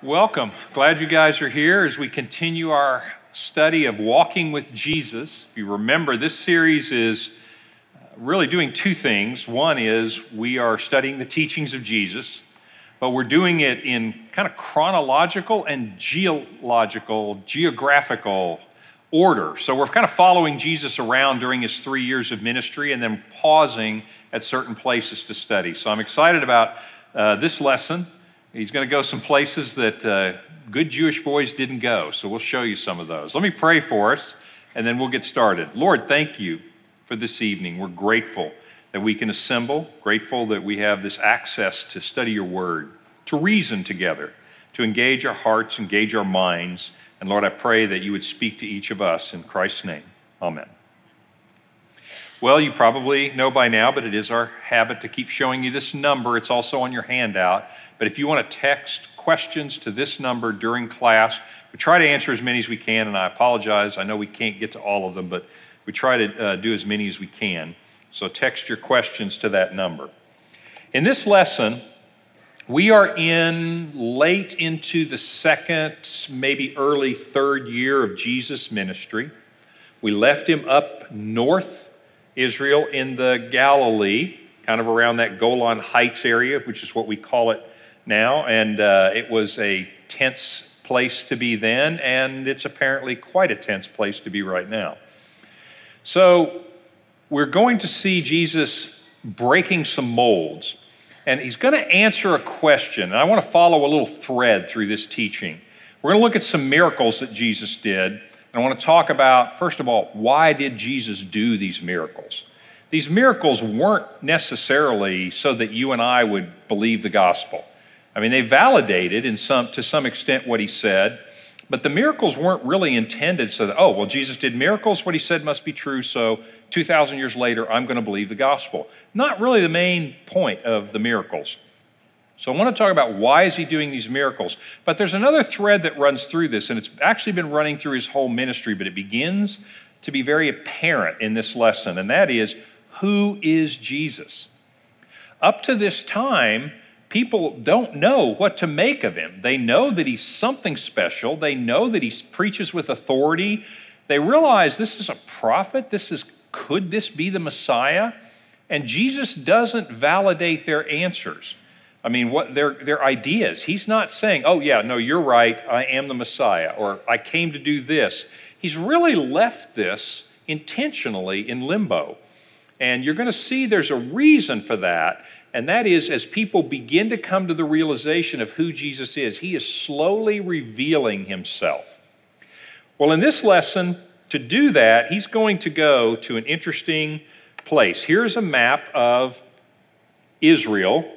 Welcome. Glad you guys are here as we continue our study of walking with Jesus. If you remember, this series is really doing two things. One is we are studying the teachings of Jesus, but we're doing it in kind of chronological and geographical order. So we're kind of following Jesus around during his 3 years of ministry and then pausing at certain places to study. So I'm excited about this lesson. He's going to go some places that good Jewish boys didn't go, so we'll show you some of those. Let me pray for us, and then we'll get started. Lord, thank you for this evening. We're grateful that we can assemble, grateful that we have this access to study your word, to reason together, to engage our hearts, engage our minds. And Lord, I pray that you would speak to each of us in Christ's name. Amen. Well, you probably know by now, but it is our habit to keep showing you this number. It's also on your handout. But if you want to text questions to this number during class, we try to answer as many as we can, and I apologize. I know we can't get to all of them, but we try to do as many as we can. So text your questions to that number. In this lesson, we are late into the second, maybe early third year of Jesus' ministry. We left him up north Israel in the Galilee, kind of around that Golan Heights area, which is what we call it now. And it was a tense place to be then, and it's apparently quite a tense place to be right now. So we're going to see Jesus breaking some molds, and he's going to answer a question. And I want to follow a little thread through this teaching. We're going to look at some miracles that Jesus did. I want to talk about, first of all, why did Jesus do these miracles? These miracles weren't necessarily so that you and I would believe the gospel. I mean, they validated to some extent what he said, but the miracles weren't really intended so that, oh, well, Jesus did miracles, what he said must be true, so 2,000 years later, I'm going to believe the gospel. Not really the main point of the miracles. So I want to talk about why is he doing these miracles. But there's another thread that runs through this, and it's actually been running through his whole ministry, but it begins to be very apparent in this lesson, and that is, who is Jesus? Up to this time, people don't know what to make of him. They know that he's something special. They know that he preaches with authority. They realize this is a prophet. Could this be the Messiah? And Jesus doesn't validate their answers. I mean, what their ideas. He's not saying, oh yeah, no, you're right, I am the Messiah, or I came to do this. He's really left this intentionally in limbo. And you're going to see there's a reason for that, and that is as people begin to come to the realization of who Jesus is, he is slowly revealing himself. Well, in this lesson, to do that, he's going to go to an interesting place. Here's a map of Israel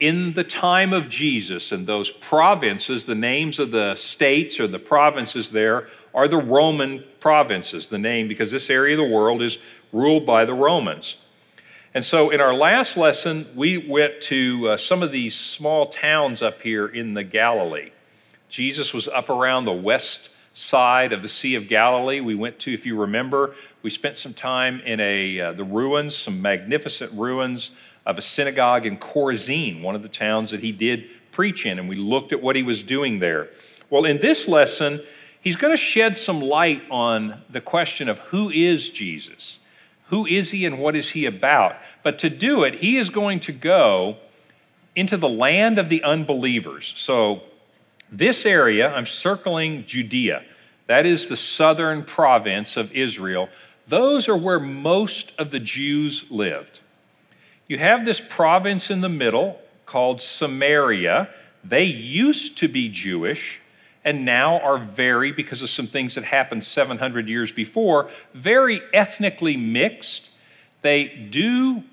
in the time of Jesus, and those provinces, the names of the states or the provinces there are the Roman provinces, the name, because this area of the world is ruled by the Romans. And so in our last lesson, we went to some of these small towns up here in the Galilee. Jesus was up around the west side of the Sea of Galilee. We went to, if you remember, we spent some time in the ruins, some magnificent ruins of a synagogue in Chorazin, one of the towns that he did preach in, and we looked at what he was doing there. Well, in this lesson, he's going to shed some light on the question of who is Jesus? Who is he and what is he about? But to do it, he is going to go into the land of the unbelievers. So this area, I'm circling Judea. That is the southern province of Israel. Those are where most of the Jews lived. You have this province in the middle called Samaria. They used to be Jewish and now are because of some things that happened 700 years before, very ethnically mixed. They do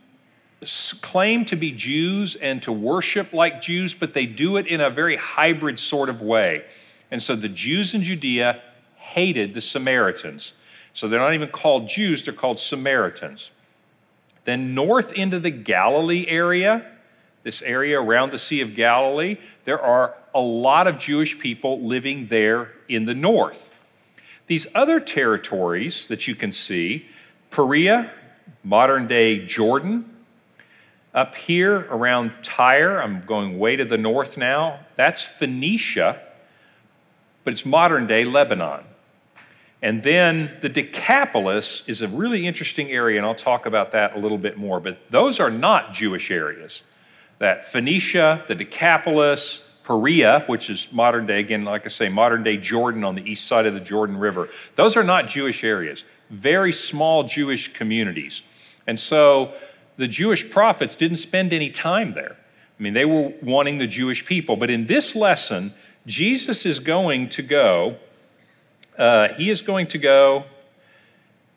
claim to be Jews and to worship like Jews, but they do it in a very hybrid sort of way. And so the Jews in Judea hated the Samaritans. So they're not even called Jews, they're called Samaritans. Then north into the Galilee area, this area around the Sea of Galilee, there are a lot of Jewish people living there in the north. These other territories that you can see, Perea, modern-day Jordan, up here around Tyre, I'm going way to the north now, that's Phoenicia, but it's modern-day Lebanon. And then the Decapolis is a really interesting area, and I'll talk about that a little bit more, but those are not Jewish areas. That Phoenicia, the Decapolis, Perea, which is modern day, again, like I say, modern day Jordan on the east side of the Jordan River. Those are not Jewish areas, very small Jewish communities. And so the Jewish prophets didn't spend any time there. I mean, they were wanting the Jewish people. But in this lesson, Jesus is going to go, he is going to go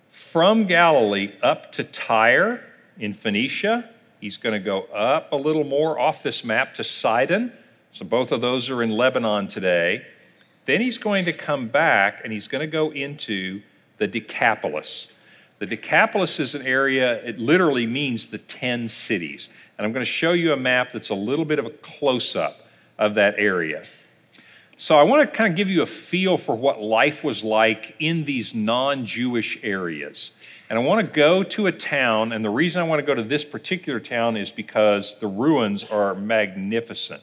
from Galilee up to Tyre in Phoenicia. He's going to go up a little more off this map to Sidon. So both of those are in Lebanon today. Then he's going to come back and he's going to go into the Decapolis. The Decapolis is an area, it literally means the 10 cities. And I'm going to show you a map that's a little bit of a close-up of that area. So I want to kind of give you a feel for what life was like in these non-Jewish areas. And I want to go to a town, and the reason I want to go to this particular town is because the ruins are magnificent.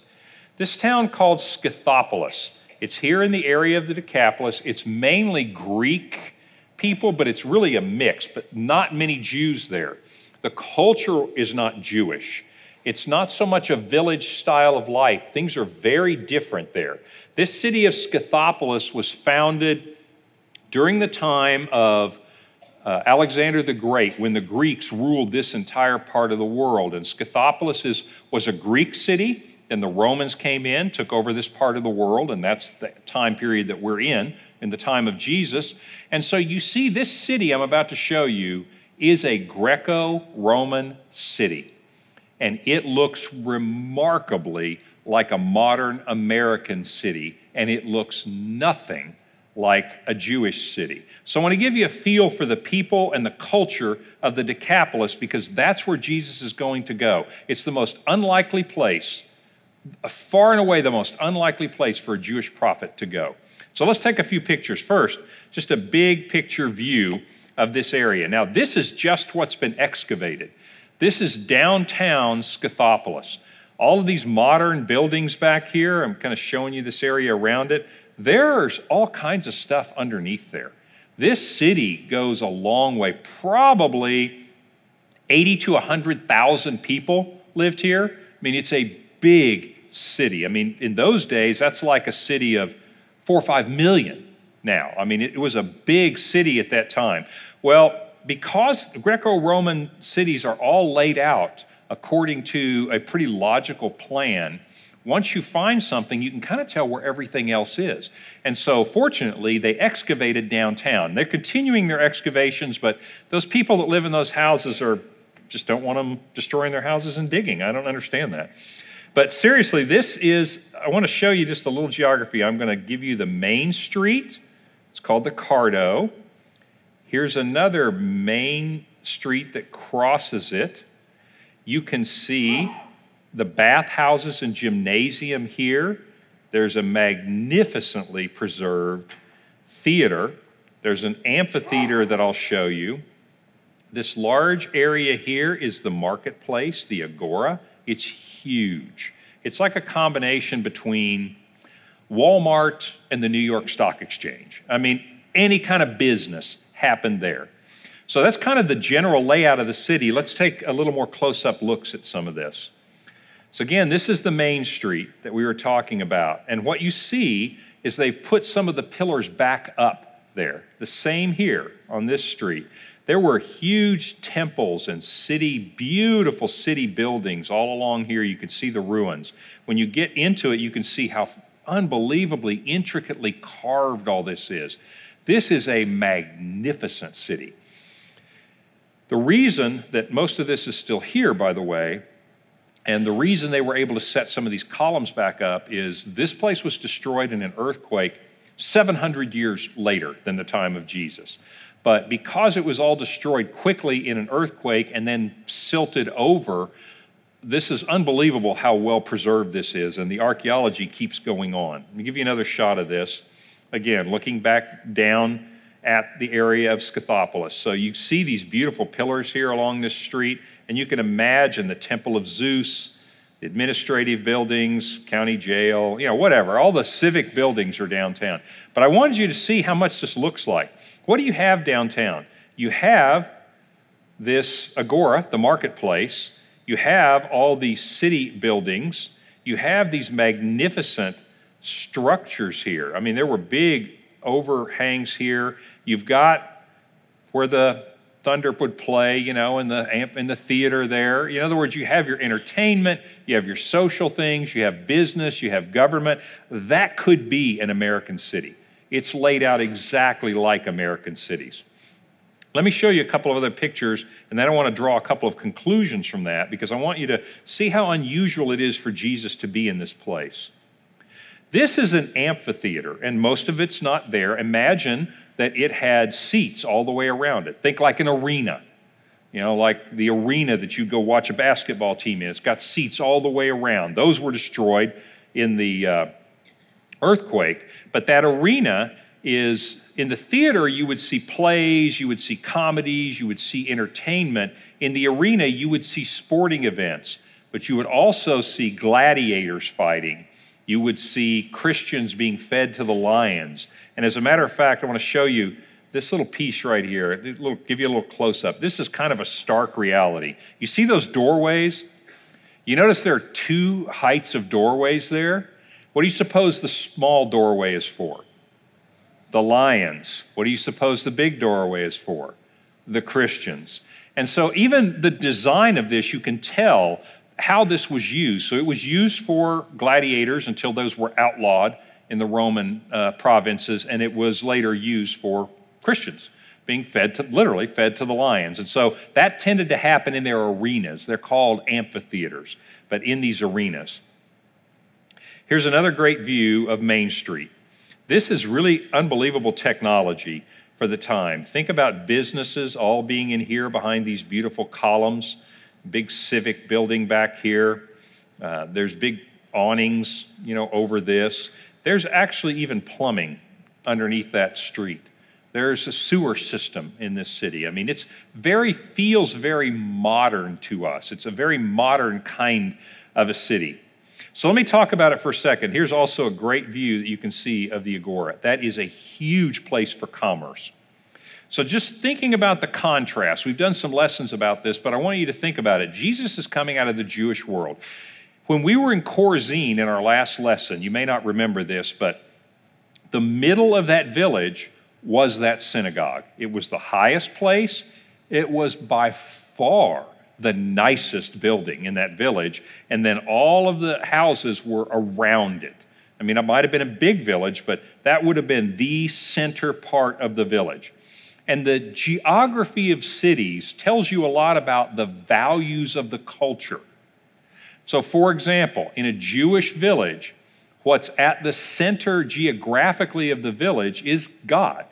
This town called Scythopolis. It's here in the area of the Decapolis. It's mainly Greek people, but it's really a mix, but not many Jews there. The culture is not Jewish. It's not so much a village style of life. Things are very different there. This city of Scythopolis was founded during the time of Alexander the Great, when the Greeks ruled this entire part of the world. And Scythopolis was a Greek city. Then the Romans came in, took over this part of the world, and that's the time period that we're in the time of Jesus. And so you see this city I'm about to show you is a Greco-Roman city. And it looks remarkably like a modern American city, and it looks nothing like a Jewish city. So I want to give you a feel for the people and the culture of the Decapolis, because that's where Jesus is going to go. It's the most unlikely place, far and away the most unlikely place for a Jewish prophet to go. So let's take a few pictures. First, just a big picture view of this area. Now, this is just what's been excavated. This is downtown Scythopolis. All of these modern buildings back here, I'm kind of showing you this area around it. There's all kinds of stuff underneath there. This city goes a long way. Probably 80 to 100,000 people lived here. I mean, it's a big city. I mean, in those days, that's like a city of 4 or 5 million now. I mean, it was a big city at that time. Well, because Greco-Roman cities are all laid out according to a pretty logical plan, once you find something, you can kind of tell where everything else is. And so, fortunately, they excavated downtown. They're continuing their excavations, but those people that live in those houses just don't want them destroying their houses and digging. I don't understand that. But seriously, I want to show you just a little geography. I'm going to give you the main street. It's called the Cardo. Here's another main street that crosses it. You can see the bathhouses and gymnasium here. There's a magnificently preserved theater. There's an amphitheater that I'll show you. This large area here is the marketplace, the agora. It's huge. It's like a combination between Walmart and the New York Stock Exchange. I mean, any kind of business happened there. So that's kind of the general layout of the city. Let's take a little more close-up looks at some of this. So again, this is the main street that we were talking about. And what you see is they've put some of the pillars back up there. The same here on this street. There were huge temples and beautiful city buildings all along here. You can see the ruins. When you get into it, you can see how unbelievably intricately carved all this is. This is a magnificent city. The reason that most of this is still here, by the way, and the reason they were able to set some of these columns back up is this place was destroyed in an earthquake 700 years later than the time of Jesus. But because it was all destroyed quickly in an earthquake and then silted over, this is unbelievable how well preserved this is, and the archaeology keeps going on. Let me give you another shot of this. Again, looking back down at the area of Scythopolis. So you see these beautiful pillars here along this street, and you can imagine the Temple of Zeus, administrative buildings, county jail, whatever. All the civic buildings are downtown. But I wanted you to see how much this looks like. What do you have downtown? You have this agora, the marketplace. You have all these city buildings. You have these magnificent structures here. I mean, there were big overhangs here. You've got where the thunder would play, in the theater there. In other words, you have your entertainment, you have your social things, you have business, you have government. That could be an American city. It's laid out exactly like American cities. Let me show you a couple of other pictures, and then I want to draw a couple of conclusions from that because I want you to see how unusual it is for Jesus to be in this place. This is an amphitheater, and most of it's not there. Imagine that it had seats all the way around it. Think like an arena, like the arena that you go watch a basketball team in. It's got seats all the way around. Those were destroyed in the earthquake, but that arena is, in the theater, you would see plays, you would see comedies, you would see entertainment. In the arena, you would see sporting events, but you would also see gladiators fighting. You would see Christians being fed to the lions. And as a matter of fact, I want to show you this little piece right here. Give you a little close-up. This is kind of a stark reality. You see those doorways? You notice there are two heights of doorways there? What do you suppose the small doorway is for? The lions. What do you suppose the big doorway is for? The Christians. And so even the design of this, you can tell how this was used. So it was used for gladiators until those were outlawed in the Roman provinces, and it was later used for Christians being literally fed to the lions. And so that tended to happen in their arenas. They're called amphitheaters, but in these arenas. Here's another great view of Main Street. This is really unbelievable technology for the time. Think about businesses all being in here behind these beautiful columns. Big civic building back here. There's big awnings, over this. There's actually even plumbing underneath that street. There's a sewer system in this city. I mean, feels very modern to us. It's a very modern kind of a city. So let me talk about it for a second. Here's also a great view that you can see of the Agora. That is a huge place for commerce. So just thinking about the contrast, we've done some lessons about this, but I want you to think about it. Jesus is coming out of the Jewish world. When we were in Chorazin in our last lesson, you may not remember this, but the middle of that village was that synagogue. It was the highest place. It was by far the nicest building in that village, and then all of the houses were around it. I mean, it might have been a big village, but that would have been the center part of the village. And the geography of cities tells you a lot about the values of the culture. So, for example, in a Jewish village, what's at the center geographically of the village is God.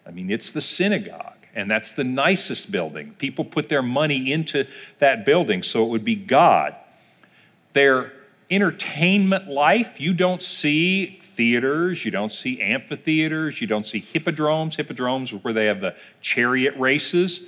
I mean, it's the synagogue, and that's the nicest building. People put their money into that building, so it would be God. Their entertainment life, you don't see theaters, you don't see amphitheaters, you don't see hippodromes. Hippodromes are where they have the chariot races.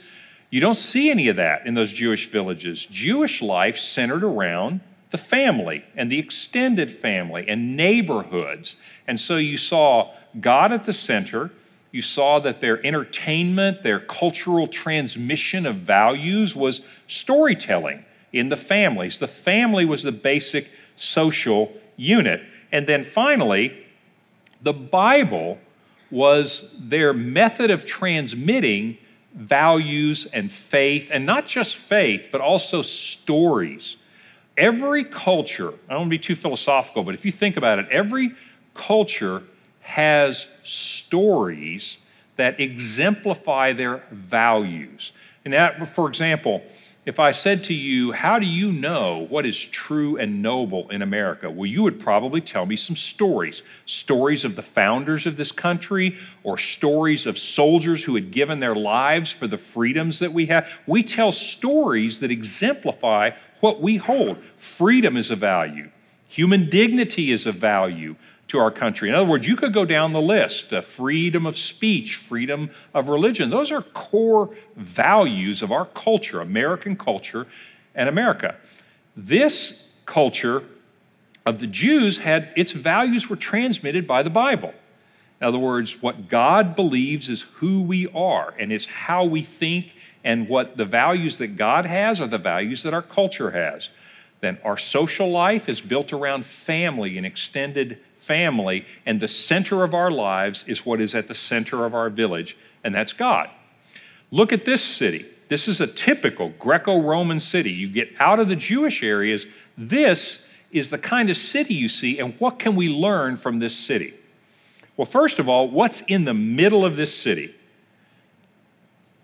You don't see any of that in those Jewish villages. Jewish life centered around the family and the extended family and neighborhoods. And so you saw God at the center. You saw that their entertainment, their cultural transmission of values was storytelling in the families. The family was the basic social unit. And then finally, the Bible was their method of transmitting values and faith, and not just faith, but also stories. Every culture, I don't want to be too philosophical, but if you think about it, every culture has stories that exemplify their values. And that, for example, if I said to you, how do you know what is true and noble in America? Well, you would probably tell me some stories. Stories of the founders of this country, or stories of soldiers who had given their lives for the freedoms that we have. We tell stories that exemplify what we hold. Freedom is a value. Human dignity is a value to our country. In other words, you could go down the list, freedom of speech, freedom of religion. Those are core values of our culture, American culture and America. This culture of the Jews had its values were transmitted by the Bible. In other words, what God believes is who we are and is how we think, and what the values that God has are the values that our culture has. Then our social life is built around family and extended family, and the center of our lives is what is at the center of our village, and that's God. Look at this city. This is a typical Greco-Roman city. You get out of the Jewish areas, this is the kind of city you see, and what can we learn from this city? Well, first of all, what's in the middle of this city?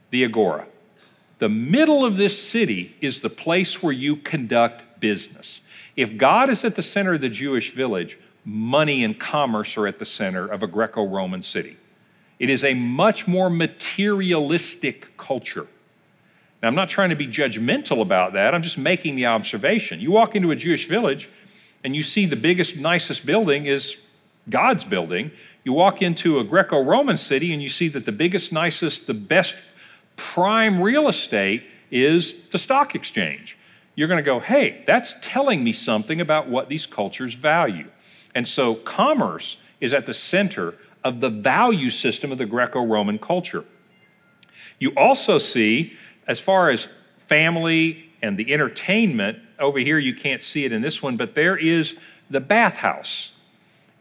The Agora. The middle of this city is the place where you conduct business. If God is at the center of the Jewish village, money and commerce are at the center of a Greco-Roman city. It is a much more materialistic culture. Now, I'm not trying to be judgmental about that. I'm just making the observation. You walk into a Jewish village and you see the biggest, nicest building is God's building. You walk into a Greco-Roman city and you see that the biggest, nicest, the best prime real estate is the stock exchange. You're going to go, hey, that's telling me something about what these cultures value. And so commerce is at the center of the value system of the Greco-Roman culture. You also see, as far as family and the entertainment, over here you can't see it in this one, but there is the bathhouse.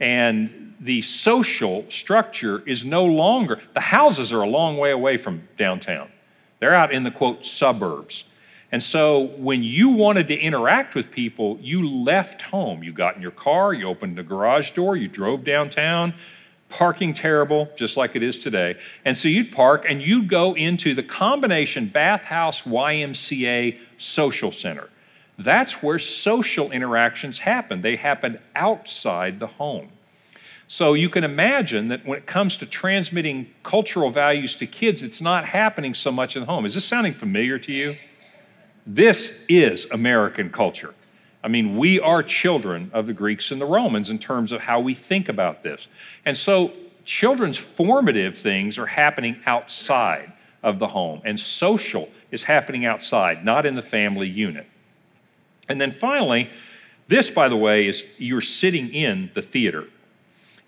And the social structure is no longer, the houses are a long way away from downtown. They're out in the, quote, suburbs. And so when you wanted to interact with people, you left home. You got in your car, you opened the garage door, you drove downtown, parking terrible, just like it is today. And so you'd park and you'd go into the combination bathhouse YMCA social center. That's where social interactions happen. They happen outside the home. So you can imagine that when it comes to transmitting cultural values to kids, it's not happening so much in the home. Is this sounding familiar to you? This is American culture. I mean, we are children of the Greeks and the Romans in terms of how we think about this. And so children's formative things are happening outside of the home, and social is happening outside, not in the family unit. And then finally, this, by the way, is you're sitting in the theater.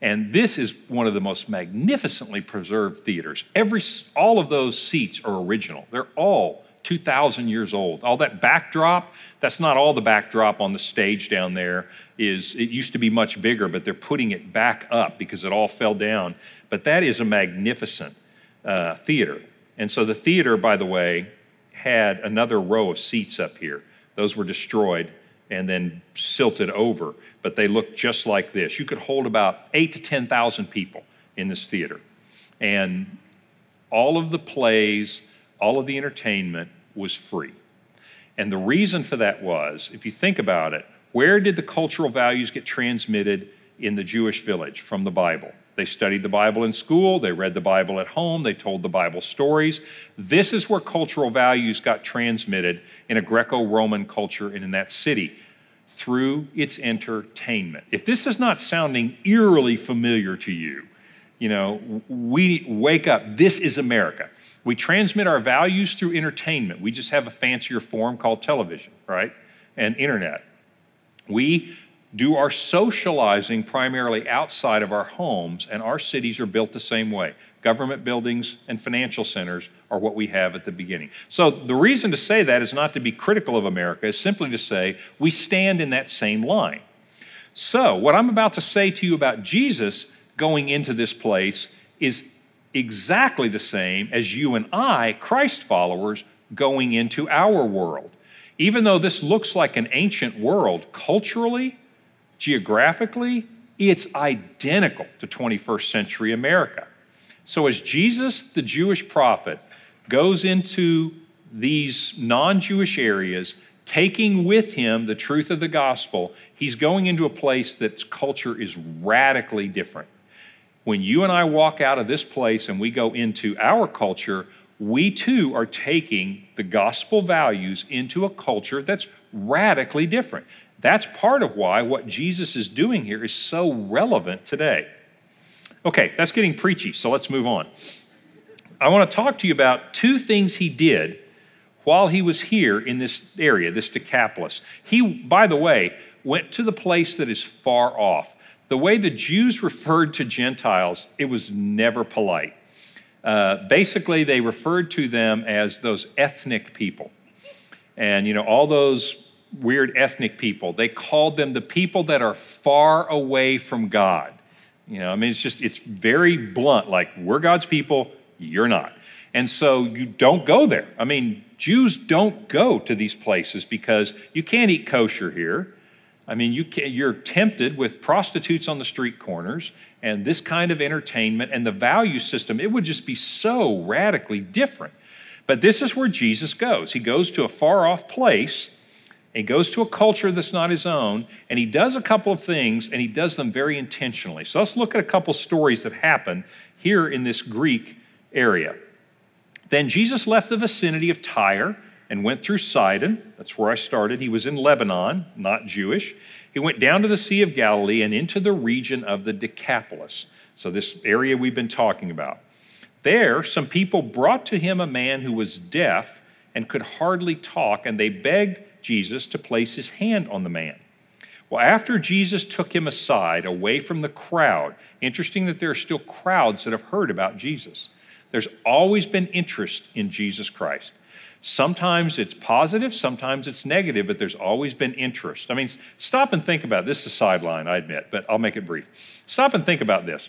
And this is one of the most magnificently preserved theaters. All of those seats are original. They're all 2,000 years old. All that backdrop, that's not all the backdrop on the stage down there. It used to be much bigger, but they're putting it back up because it all fell down. But that is a magnificent theater. And so the theater, by the way, had another row of seats up here. Those were destroyed and then silted over, but they looked just like this. You could hold about 8,000 to 10,000 people in this theater. And all of the plays, all of the entertainment was free. And the reason for that was, if you think about it, where did the cultural values get transmitted in the Jewish village? From the Bible. They studied the Bible in school, they read the Bible at home, they told the Bible stories. This is where cultural values got transmitted in a Greco-Roman culture and in that city, through its entertainment. If this is not sounding eerily familiar to you, we wake up, this is America. We transmit our values through entertainment. We just have a fancier form called television, right? And internet. We do our socializing primarily outside of our homes, and our cities are built the same way. Government buildings and financial centers are what we have at the beginning. So the reason to say that is not to be critical of America, it's simply to say we stand in that same line. So what I'm about to say to you about Jesus going into this place is exactly the same as you and I, Christ followers, going into our world. Even though this looks like an ancient world, culturally, geographically, it's identical to 21st century America. So as Jesus, the Jewish prophet, goes into these non-Jewish areas, taking with him the truth of the gospel, he's going into a place that's culture is radically different. When you and I walk out of this place and we go into our culture, we too are taking the gospel values into a culture that's radically different. That's part of why what Jesus is doing here is so relevant today. Okay, that's getting preachy, so let's move on. I want to talk to you about two things he did while he was here in this area, this Decapolis. He, by the way, went to the place that is far off. The way the Jews referred to Gentiles, it was never polite. Basically, they referred to them as those ethnic people. And, all those weird ethnic people, they called them the people that are far away from God. It's very blunt, like, we're God's people, you're not. And so you don't go there. Jews don't go to these places because you can't eat kosher here. You're tempted with prostitutes on the street corners and this kind of entertainment and the value system. It would just be so radically different. But this is where Jesus goes. He goes to a far-off place. He goes to a culture that's not his own, and he does a couple of things, and he does them very intentionally. So let's look at a couple stories that happen here in this Greek area. Then Jesus left the vicinity of Tyre and went through Sidon. That's where I started. He was in Lebanon, not Jewish. He went down to the Sea of Galilee and into the region of the Decapolis. So this area we've been talking about. There, some people brought to him a man who was deaf and could hardly talk, and they begged Jesus to place his hand on the man. Well, after Jesus took him aside, away from the crowd, interesting that there are still crowds that have heard about Jesus. There's always been interest in Jesus Christ. Sometimes it's positive, sometimes it's negative, but there's always been interest. Stop and think about it. This is a sideline, I admit, but I'll make it brief. Stop and think about this.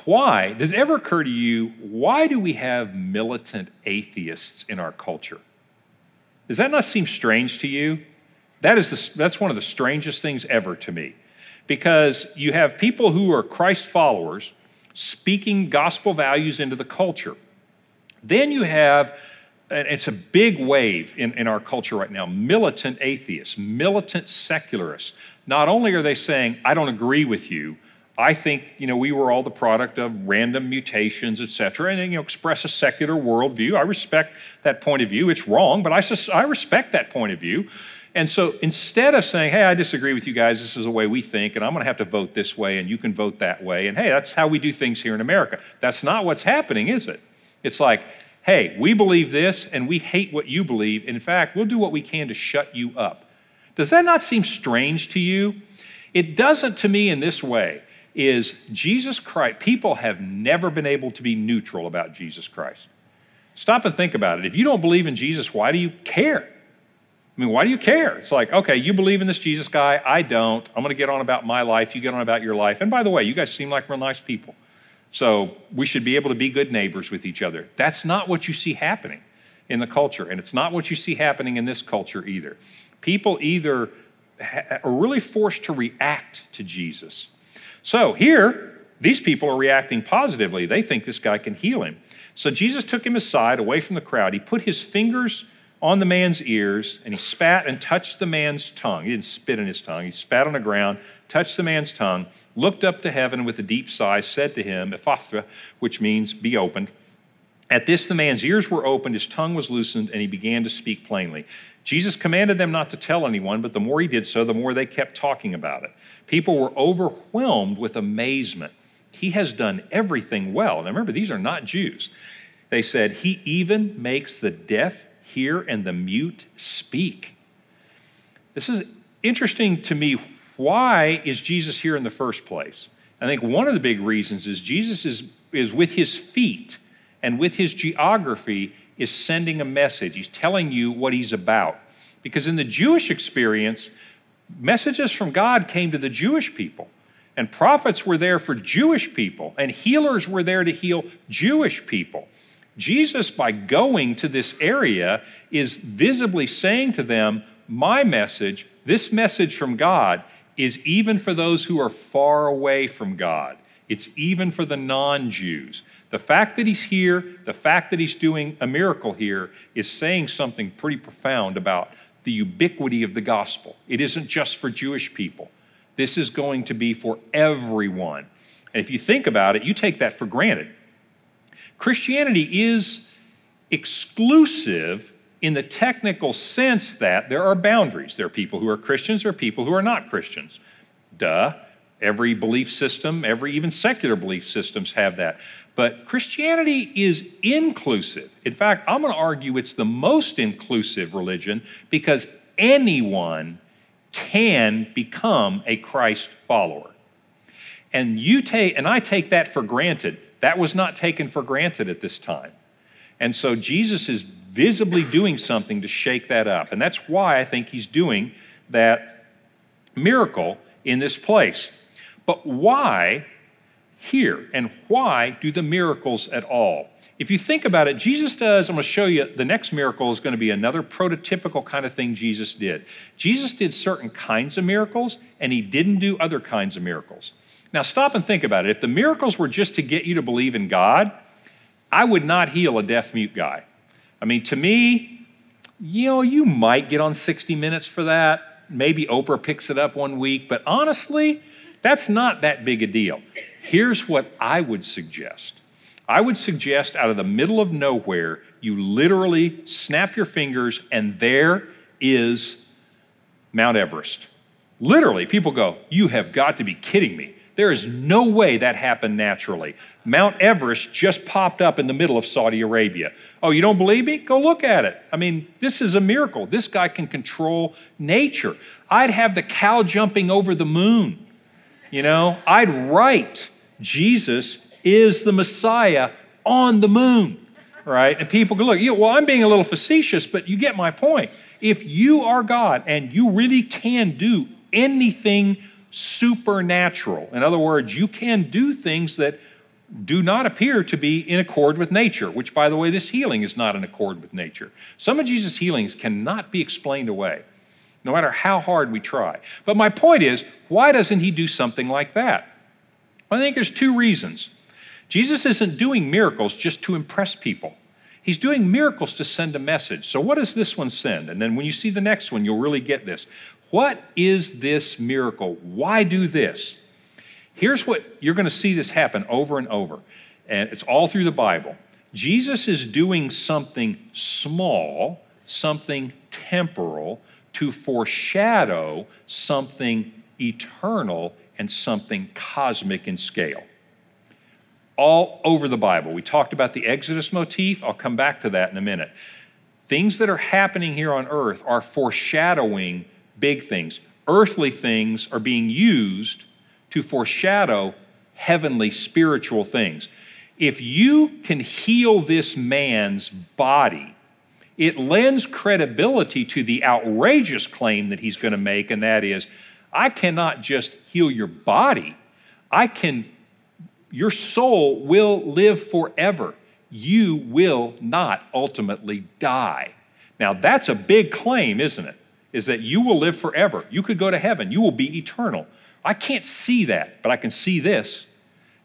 Why, does it ever occur to you, why do we have militant atheists in our culture? Does that not seem strange to you? That's one of the strangest things ever to me. Because you have people who are Christ followers speaking gospel values into the culture. Then you have, and it's a big wave in our culture right now, militant atheists, militant secularists. Not only are they saying, I don't agree with you, I think, we were all the product of random mutations, et cetera, and express a secular worldview. I respect that point of view. It's wrong, but I respect that point of view. And so instead of saying, hey, I disagree with you guys, this is the way we think, and I'm going to have to vote this way, and you can vote that way, and hey, that's how we do things here in America. That's not what's happening, is it? It's like, hey, we believe this, and we hate what you believe. In fact, we'll do what we can to shut you up. Does that not seem strange to you? It doesn't to me in this way. Is Jesus Christ, people have never been able to be neutral about Jesus Christ. Stop and think about it. If you don't believe in Jesus, why do you care? Why do you care? It's like, okay, you believe in this Jesus guy, I don't. I'm going to get on about my life, you get on about your life. And by the way, you guys seem like real nice people. So we should be able to be good neighbors with each other. That's not what you see happening in the culture. And it's not what you see happening in this culture either. People either are really forced to react to Jesus. So here, these people are reacting positively. They think this guy can heal him. So Jesus took him aside, away from the crowd. He put his fingers on the man's ears, and he spat and touched the man's tongue. He didn't spit in his tongue. He spat on the ground, touched the man's tongue, looked up to heaven with a deep sigh, said to him, Ephphatha, which means be opened. At this, the man's ears were opened, his tongue was loosened, and he began to speak plainly. Jesus commanded them not to tell anyone, but the more he did so, the more they kept talking about it. People were overwhelmed with amazement. He has done everything well. Now remember, these are not Jews. They said, he even makes the deaf hear and the mute speak. This is interesting to me. Why is Jesus here in the first place? I think one of the big reasons is Jesus is with his feet and with his geography is sending a message. He's telling you what he's about. Because in the Jewish experience, messages from God came to the Jewish people. And prophets were there for Jewish people. And healers were there to heal Jewish people. Jesus, by going to this area, is visibly saying to them, my message, this message from God, is even for those who are far away from God. It's even for the non-Jews. The fact that he's here, the fact that he's doing a miracle here is saying something pretty profound about the ubiquity of the gospel. It isn't just for Jewish people. This is going to be for everyone. And if you think about it, you take that for granted. Christianity is exclusive in the technical sense that there are boundaries. There are people who are Christians, there are people who are not Christians. Duh. Every belief system, even secular belief systems have that. But Christianity is inclusive. In fact, I'm going to argue it's the most inclusive religion because anyone can become a Christ follower. And I take that for granted. That was not taken for granted at this time. And so Jesus is visibly doing something to shake that up. And that's why I think he's doing that miracle in this place. But why here? And why do the miracles at all? If you think about it, Jesus does, I'm going to show you, the next miracle is going to be another prototypical kind of thing Jesus did. Jesus did certain kinds of miracles, and he didn't do other kinds of miracles. Now stop and think about it. If the miracles were just to get you to believe in God, I would not heal a deaf-mute guy. I mean, to me, you might get on 60 Minutes for that. Maybe Oprah picks it up one week, but honestly, that's not that big a deal. Here's what I would suggest. I would suggest out of the middle of nowhere, you literally snap your fingers and there is Mount Everest. Literally, people go, you have got to be kidding me. There is no way that happened naturally. Mount Everest just popped up in the middle of Saudi Arabia. Oh, you don't believe me? Go look at it. I mean, this is a miracle. This guy can control nature. I'd have the cow jumping over the moon. I'd write, Jesus is the Messiah on the moon, right? And people go, look, I'm being a little facetious, but you get my point. If you are God and you really can do anything supernatural, in other words, you can do things that do not appear to be in accord with nature, which, by the way, this healing is not in accord with nature. Some of Jesus' healings cannot be explained away, no matter how hard we try. But my point is, why doesn't he do something like that? I think there's two reasons. Jesus isn't doing miracles just to impress people. He's doing miracles to send a message. So what does this one send? And then when you see the next one, you'll really get this. What is this miracle? Why do this? Here's what you're going to see this happen over and over. And it's all through the Bible. Jesus is doing something small, something temporal, to foreshadow something eternal and something cosmic in scale. All over the Bible. We talked about the Exodus motif. I'll come back to that in a minute. Things that are happening here on earth are foreshadowing big things. Earthly things are being used to foreshadow heavenly, spiritual things. If you can heal this man's body, it lends credibility to the outrageous claim that he's going to make, and that is, I cannot just heal your body. Your soul will live forever. You will not ultimately die. Now, that's a big claim, isn't it? Is that you will live forever. You could go to heaven. You will be eternal. I can't see that, but I can see this.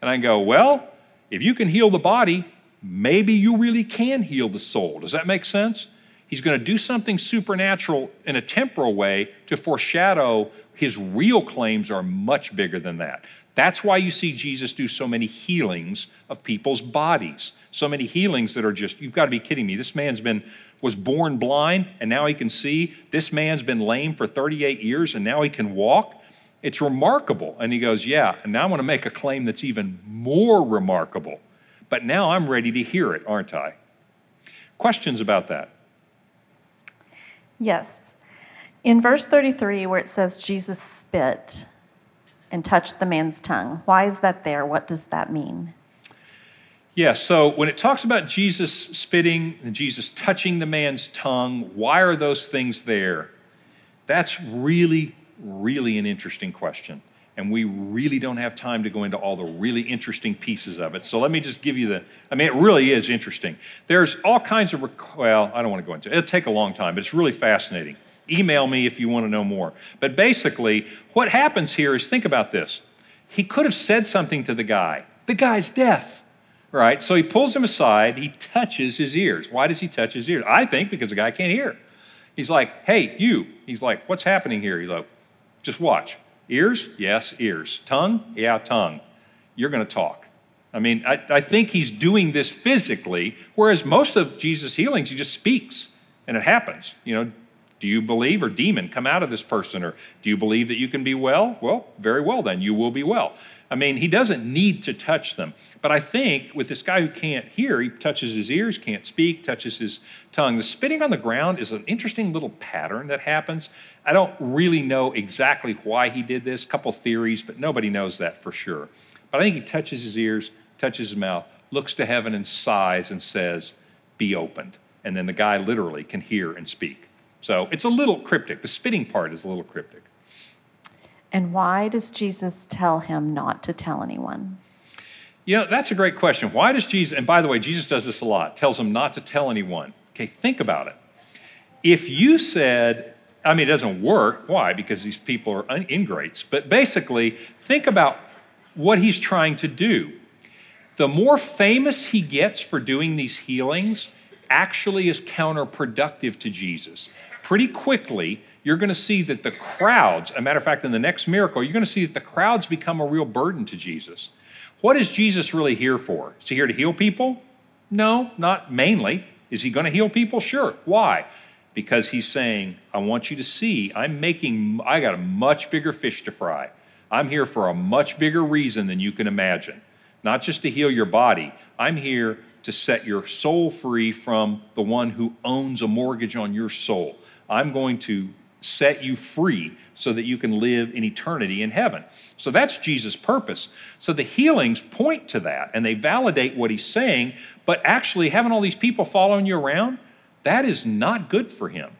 And I go, well, if you can heal the body, maybe you really can heal the soul. Does that make sense? He's going to do something supernatural in a temporal way to foreshadow his real claims are much bigger than that. That's why you see Jesus do so many healings of people's bodies. So many healings that are just, you've got to be kidding me. This man's was born blind and now he can see. This man's been lame for 38 years and now he can walk. It's remarkable. And he goes, yeah, and now I'm going to make a claim that's even more remarkable. But now I'm ready to hear it, aren't I? Questions about that? Yes. In verse 33, where it says Jesus spit and touched the man's tongue, why is that there? What does that mean? Yeah, so when it talks about Jesus spitting and Jesus touching the man's tongue, why are those things there? That's really, really an interesting question. And we really don't have time to go into all the really interesting pieces of it. So let me just give you it really is interesting. There's all kinds of, I don't want to go into it. It'll take a long time, but it's really fascinating. Email me if you want to know more. But basically, what happens here is, think about this. He could have said something to the guy. The guy's deaf, right? So he pulls him aside. He touches his ears. Why does he touch his ears? I think because the guy can't hear. He's like, hey, you. He's like, what's happening here? He's like, just watch. Ears? Yes, ears. Tongue? Yeah, tongue. You're going to talk. I think he's doing this physically, whereas most of Jesus' healings, he just speaks, and it happens. Do you believe? Or demon, come out of this person. Or do you believe that you can be well? Well, very well then, you will be well. I mean, he doesn't need to touch them. But I think with this guy who can't hear, he touches his ears, can't speak, touches his tongue. The spitting on the ground is an interesting little pattern that happens. I don't really know exactly why he did this. A couple theories, but nobody knows that for sure. But I think he touches his ears, touches his mouth, looks to heaven and sighs and says, be opened. And then the guy literally can hear and speak. So it's a little cryptic. The spitting part is a little cryptic. And why does Jesus tell him not to tell anyone? You know, that's a great question. Why does Jesus, and by the way, Jesus does this a lot, tells him not to tell anyone. Okay, think about it. If you said, I mean, it doesn't work. Why? Because these people are ingrates. But basically, think about what he's trying to do. The more famous he gets for doing these healings actually is counterproductive to Jesus. Pretty quickly, you're going to see that the crowds, as a matter of fact, in the next miracle, you're going to see that the crowds become a real burden to Jesus. What is Jesus really here for? Is he here to heal people? No, not mainly. Is he going to heal people? Sure. Why? Because he's saying, I want you to see, I got a much bigger fish to fry. I'm here for a much bigger reason than you can imagine. Not just to heal your body. I'm here to set your soul free from the one who owns a mortgage on your soul. I'm going to set you free so that you can live in eternity in heaven. So that's Jesus' purpose. So the healings point to that, and they validate what he's saying, but actually having all these people following you around, that is not good for him.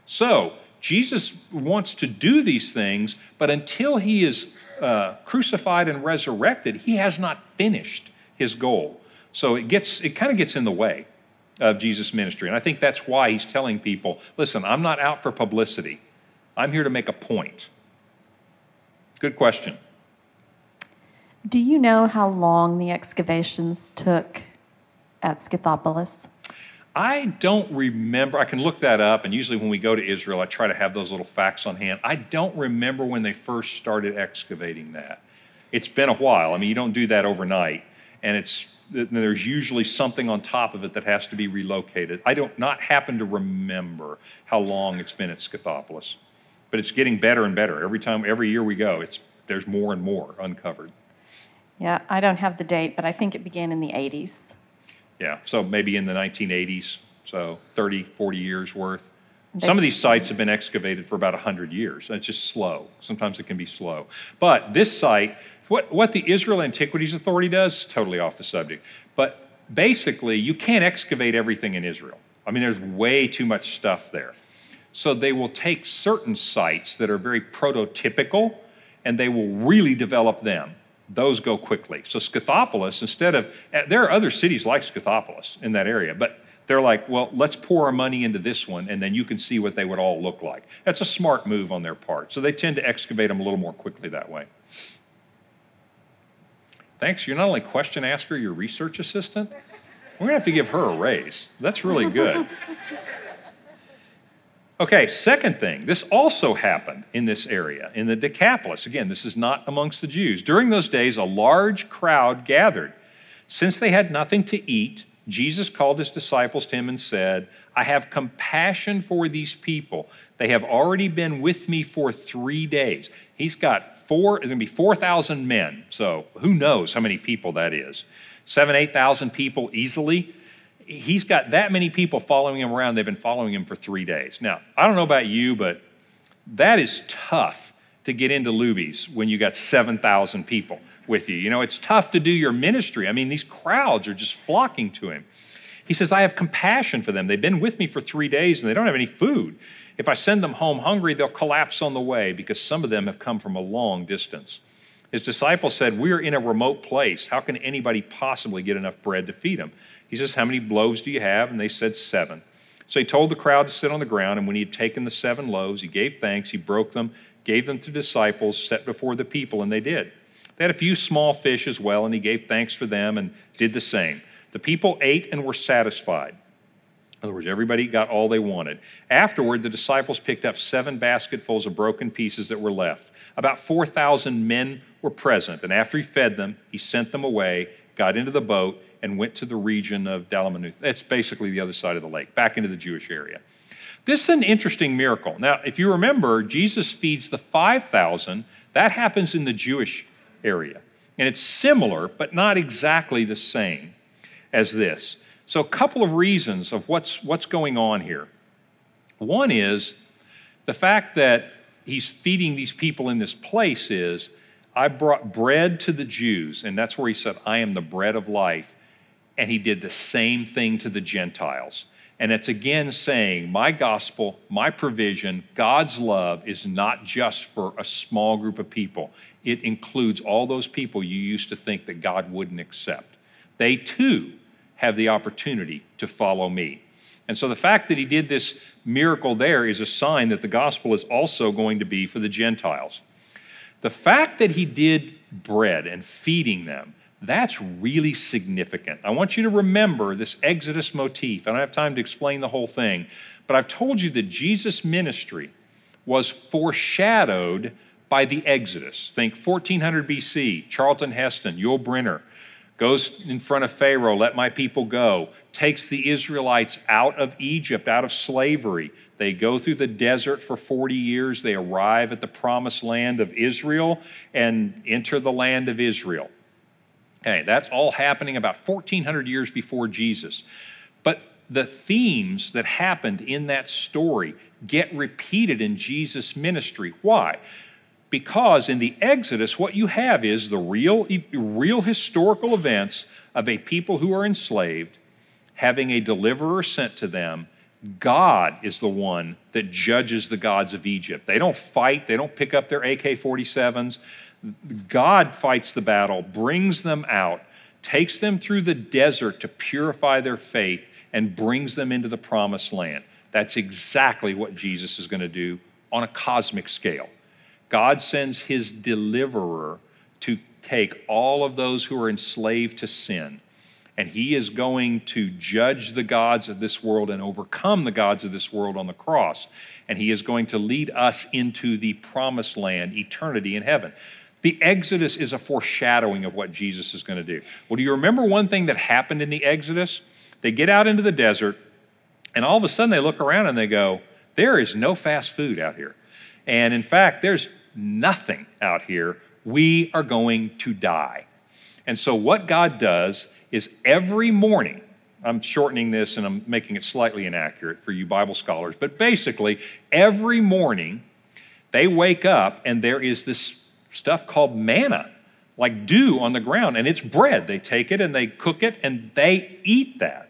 So Jesus wants to do these things, but until he is crucified and resurrected, he has not finished his goal. So it kind of gets in the way of Jesus' ministry. And I think that's why he's telling people, listen, I'm not out for publicity. I'm here to make a point. Good question. Do you know how long the excavations took at Scythopolis? I don't remember. I can look that up, and usually when we go to Israel, I try to have those little facts on hand. I don't remember when they first started excavating that. It's been a while. I mean, you don't do that overnight, and there's usually something on top of it that has to be relocated. I don't not happen to remember how long it's been at Scythopolis, but it's getting better and better. Every year we go, there's more and more uncovered. Yeah, I don't have the date, but I think it began in the 80s. Yeah, so maybe in the 1980s, so 30, 40 years worth. Some of these sites have been excavated for about 100 years. It's just slow. Sometimes it can be slow. But this site, what the Israel Antiquities Authority does, is totally off the subject. But basically, you can't excavate everything in Israel. I mean, there's way too much stuff there. So they will take certain sites that are very prototypical, and they will really develop them. Those go quickly. So Scythopolis, there are other cities like Scythopolis in that area, but they're like, well, let's pour our money into this one, and then you can see what they would all look like. That's a smart move on their part. So they tend to excavate them a little more quickly that way. Thanks. You're not only question asker, you're research assistant. We're going to have to give her a raise. That's really good. Okay, second thing, this also happened in this area, in the Decapolis. Again, this is not amongst the Jews. During those days, a large crowd gathered. Since they had nothing to eat, Jesus called his disciples to him and said, I have compassion for these people. They have already been with me for 3 days. He's got there's going to be 4,000 men, so who knows how many people that is. 7,000, 8,000 people easily. He's got that many people following him around. They've been following him for 3 days. Now, I don't know about you, but that is tough to get into Luby's when you got 7,000 people with you. You know, it's tough to do your ministry. I mean, these crowds are just flocking to him. He says, I have compassion for them. They've been with me for 3 days and they don't have any food. If I send them home hungry, they'll collapse on the way because some of them have come from a long distance. His disciples said, we're in a remote place. How can anybody possibly get enough bread to feed them? He says, how many loaves do you have? And they said 7. So he told the crowd to sit on the ground, and when he had taken the 7 loaves, he gave thanks, he broke them, gave them to disciples, set before the people, and they did. They had a few small fish as well, and he gave thanks for them and did the same. The people ate and were satisfied. In other words, everybody got all they wanted. Afterward, the disciples picked up 7 basketfuls of broken pieces that were left. About 4,000 men were present, and after he fed them, he sent them away, got into the boat, and went to the region of Dalmanutha. It's basically the other side of the lake, back into the Jewish area. This is an interesting miracle. Now, if you remember, Jesus feeds the 5,000. That happens in the Jewish area. And it's similar, but not exactly the same as this. So a couple of reasons of what's going on here. One is the fact that he's feeding these people in this place is, I brought bread to the Jews, and that's where he said, I am the bread of life. And he did the same thing to the Gentiles. And it's again saying, my gospel, my provision, God's love is not just for a small group of people. It includes all those people you used to think that God wouldn't accept. They too have the opportunity to follow me. And so the fact that he did this miracle there is a sign that the gospel is also going to be for the Gentiles. The fact that he did bread and feeding them, that's really significant. I want you to remember this Exodus motif. I don't have time to explain the whole thing, but I've told you that Jesus' ministry was foreshadowed by the Exodus. Think 1400 BC, Charlton Heston, Yul Brynner goes in front of Pharaoh, let my people go, takes the Israelites out of Egypt, out of slavery. They go through the desert for 40 years. They arrive at the promised land of Israel and enter the land of Israel. Okay, that's all happening about 1,400 years before Jesus. But the themes that happened in that story get repeated in Jesus' ministry. Why? Because in the Exodus, what you have is the real historical events of a people who are enslaved, having a deliverer sent to them. God is the one that judges the gods of Egypt. They don't fight. They don't pick up their AK-47s. God fights the battle, brings them out, takes them through the desert to purify their faith, and brings them into the promised land. That's exactly what Jesus is going to do on a cosmic scale. God sends his deliverer to take all of those who are enslaved to sin, and he is going to judge the gods of this world and overcome the gods of this world on the cross, and he is going to lead us into the promised land, eternity in heaven. The Exodus is a foreshadowing of what Jesus is going to do. Well, do you remember one thing that happened in the Exodus? They get out into the desert, and all of a sudden they look around and they go, there is no fast food out here. And in fact, there's nothing out here. We are going to die. And so what God does is every morning, I'm shortening this and I'm making it slightly inaccurate for you Bible scholars, but basically every morning they wake up and there is this stuff called manna, like dew on the ground, and it's bread. They take it and they cook it and they eat that.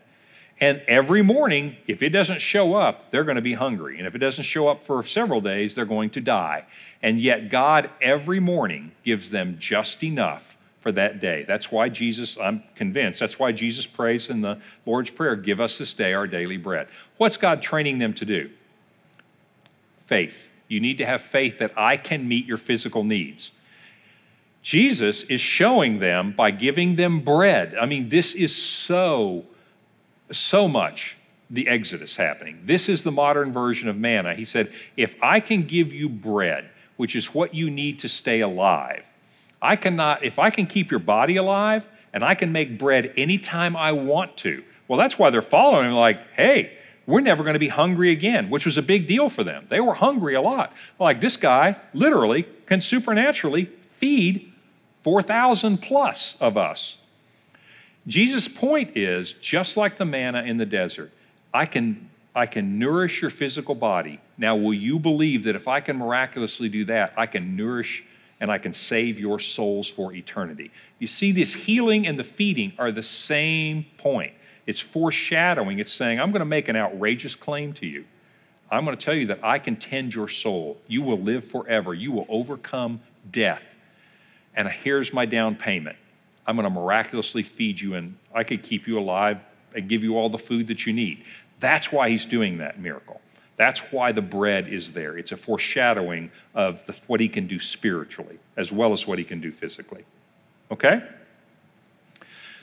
And every morning, if it doesn't show up, they're going to be hungry. And if it doesn't show up for several days, they're going to die. And yet God every morning gives them just enough for that day. That's why Jesus, I'm convinced, that's why Jesus prays in the Lord's Prayer, give us this day our daily bread. What's God training them to do? Faith. You need to have faith that I can meet your physical needs. Jesus is showing them by giving them bread. I mean, this is so much the Exodus happening. This is the modern version of manna. He said, if I can give you bread, which is what you need to stay alive, if I can keep your body alive and I can make bread anytime I want to. Well, that's why they're following him like, hey, we're never going to be hungry again, which was a big deal for them. They were hungry a lot. Like this guy literally can supernaturally feed 4,000 plus of us. Jesus' point is, just like the manna in the desert, I can nourish your physical body. Now, will you believe that if I can miraculously do that, I can nourish and I can save your souls for eternity? You see, this healing and the feeding are the same point. It's foreshadowing. It's saying, I'm going to make an outrageous claim to you. I'm going to tell you that I can tend your soul. You will live forever. You will overcome death. And here's my down payment. I'm going to miraculously feed you, and I could keep you alive and give you all the food that you need. That's why he's doing that miracle. That's why the bread is there. It's a foreshadowing of what he can do spiritually as well as what he can do physically. Okay?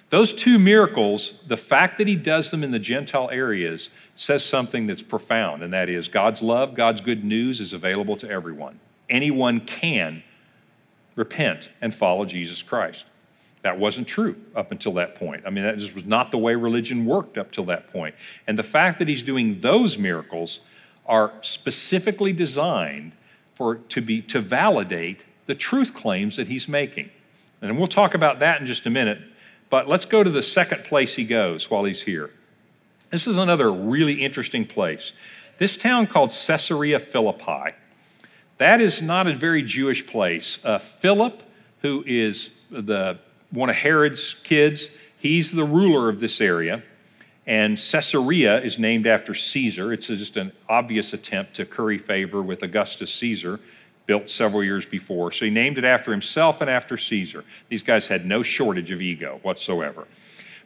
Those two miracles, the fact that he does them in the Gentile areas says something that's profound, and that is God's love, God's good news is available to everyone. Anyone can repent and follow Jesus Christ. That wasn't true up until that point. I mean, that just was not the way religion worked up till that point. And the fact that he's doing those miracles are specifically designed to validate the truth claims that he's making. And we'll talk about that in just a minute, but let's go to the second place he goes while he's here. This is another really interesting place. This town called Caesarea Philippi. That is not a very Jewish place. Philip, who is one of Herod's kids, he's the ruler of this area. And Caesarea is named after Caesar. It's just an obvious attempt to curry favor with Augustus Caesar, built several years before. So he named it after himself and after Caesar. These guys had no shortage of ego whatsoever.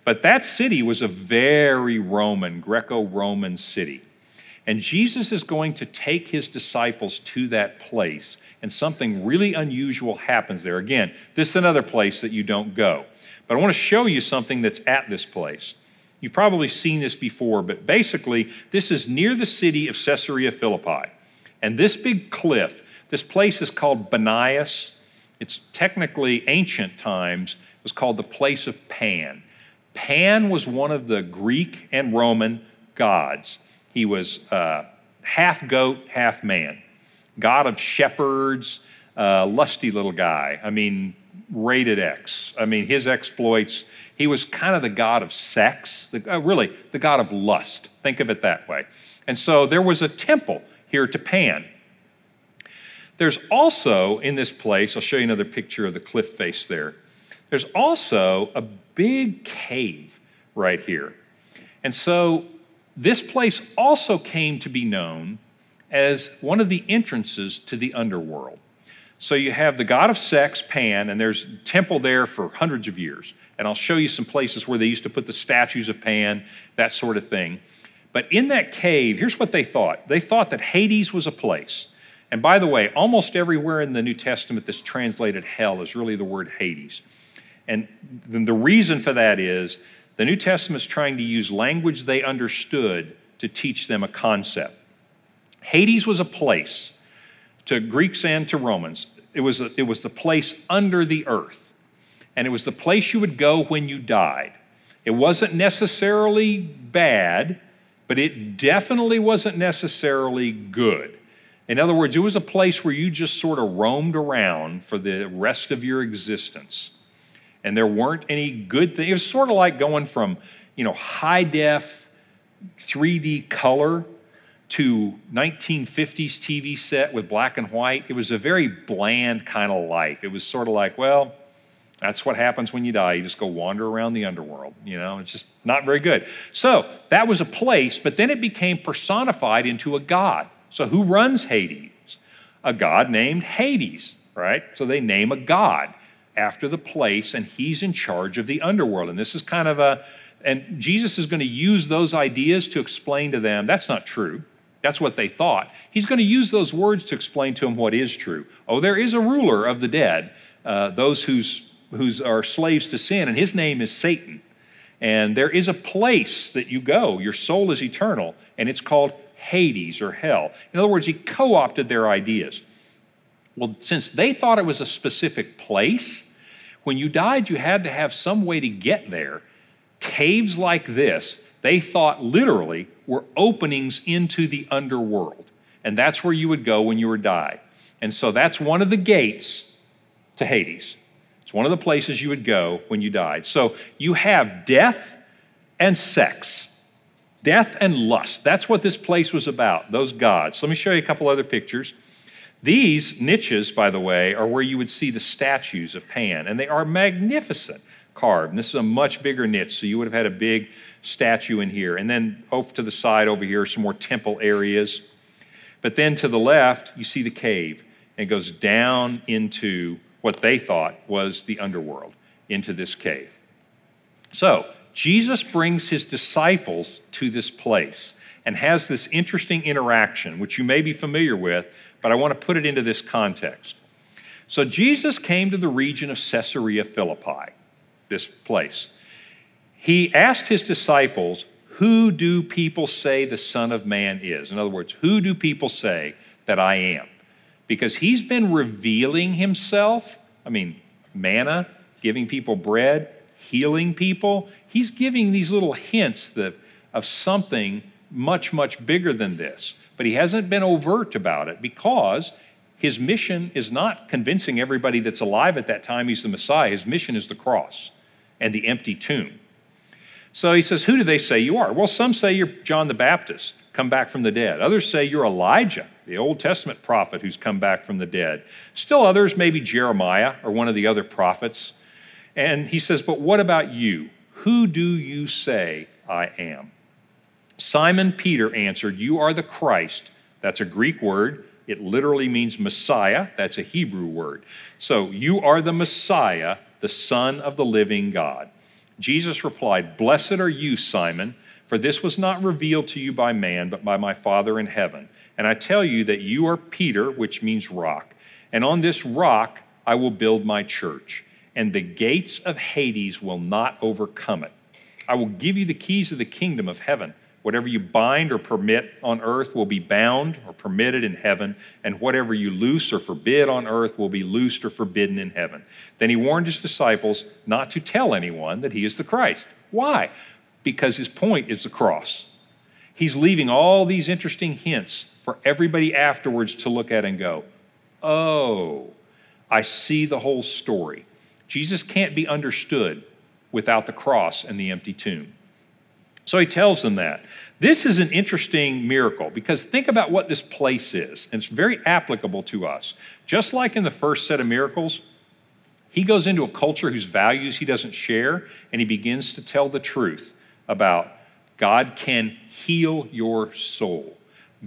But that city was a very Roman, Greco-Roman city. And Jesus is going to take his disciples to that place, and something really unusual happens there. Again, this is another place that you don't go. But I want to show you something that's at this place. You've probably seen this before, but basically, this is near the city of Caesarea Philippi. And this big cliff, this place is called Banias. It's technically ancient times, it was called the place of Pan. Pan was one of the Greek and Roman gods. He was half goat, half man. God of shepherds, lusty little guy. I mean, rated X. I mean, his exploits, he was kind of the god of sex, really the god of lust. Think of it that way. And so there was a temple here to Pan. There's also in this place, I'll show you another picture of the cliff face there. There's also a big cave right here. And so this place also came to be known as one of the entrances to the underworld. So you have the god of sex, Pan, and there's a temple there for hundreds of years. And I'll show you some places where they used to put the statues of Pan, that sort of thing. But in that cave, here's what they thought. They thought that Hades was a place. And by the way, almost everywhere in the New Testament that's translated hell is really the word Hades. And the reason for that is the New Testament's trying to use language they understood to teach them a concept. Hades was a place to Greeks and to Romans. It was the place under the earth. And it was the place you would go when you died. It wasn't necessarily bad, but it definitely wasn't necessarily good. In other words, it was a place where you just sort of roamed around for the rest of your existence. And there weren't any good things. It was sort of like going from, high-def 3D color to 1950s TV set with black and white. It was a very bland kind of life. It was sort of like, well, that's what happens when you die. You just go wander around the underworld. It's just not very good. So that was a place, but then it became personified into a god. So who runs Hades? A god named Hades, right? So they name a god after the place, and he's in charge of the underworld. And this is kind of and Jesus is going to use those ideas to explain to them, that's not true. That's what they thought. He's going to use those words to explain to them what is true. Oh, there is a ruler of the dead, those who are slaves to sin, and his name is Satan. And there is a place that you go, your soul is eternal, and it's called Hades or hell. In other words, he co-opted their ideas. Well, since they thought it was a specific place, when you died, you had to have some way to get there. Caves like this, they thought literally were openings into the underworld. And that's where you would go when you were died. And so that's one of the gates to Hades. It's one of the places you would go when you died. So you have death and sex, death and lust. That's what this place was about, those gods. So let me show you a couple other pictures. These niches, by the way, are where you would see the statues of Pan, and they are magnificent carved. And this is a much bigger niche, so you would have had a big statue in here. And then off to the side over here, some more temple areas. But then to the left, you see the cave, and it goes down into what they thought was the underworld, into this cave. So Jesus brings his disciples to this place and has this interesting interaction, which you may be familiar with, but I want to put it into this context. So Jesus came to the region of Caesarea Philippi, this place. He asked his disciples, who do people say the Son of Man is? In other words, who do people say that I am? Because he's been revealing himself. I mean, manna, giving people bread, healing people. He's giving these little hints of something much, much bigger than this. But he hasn't been overt about it because his mission is not convincing everybody that's alive at that time he's the Messiah. His mission is the cross and the empty tomb. So he says, who do they say you are? Well, some say you're John the Baptist, come back from the dead. Others say you're Elijah, the Old Testament prophet who's come back from the dead. Still others, maybe Jeremiah or one of the other prophets. And he says, but what about you? Who do you say I am? Simon Peter answered, you are the Christ. That's a Greek word. It literally means Messiah. That's a Hebrew word. So you are the Messiah, the Son of the living God. Jesus replied, blessed are you, Simon, for this was not revealed to you by man, but by my Father in heaven. And I tell you that you are Peter, which means rock. And on this rock I will build my church, and the gates of Hades will not overcome it. I will give you the keys of the kingdom of heaven. Whatever you bind or permit on earth will be bound or permitted in heaven, and whatever you loose or forbid on earth will be loosed or forbidden in heaven. Then he warned his disciples not to tell anyone that he is the Christ. Why? Because his point is the cross. He's leaving all these interesting hints for everybody afterwards to look at and go, oh, I see the whole story. Jesus can't be understood without the cross and the empty tomb. So he tells them that. This is an interesting miracle because think about what this place is. And it's very applicable to us. Just like in the first set of miracles, he goes into a culture whose values he doesn't share, and he begins to tell the truth about God can heal your soul.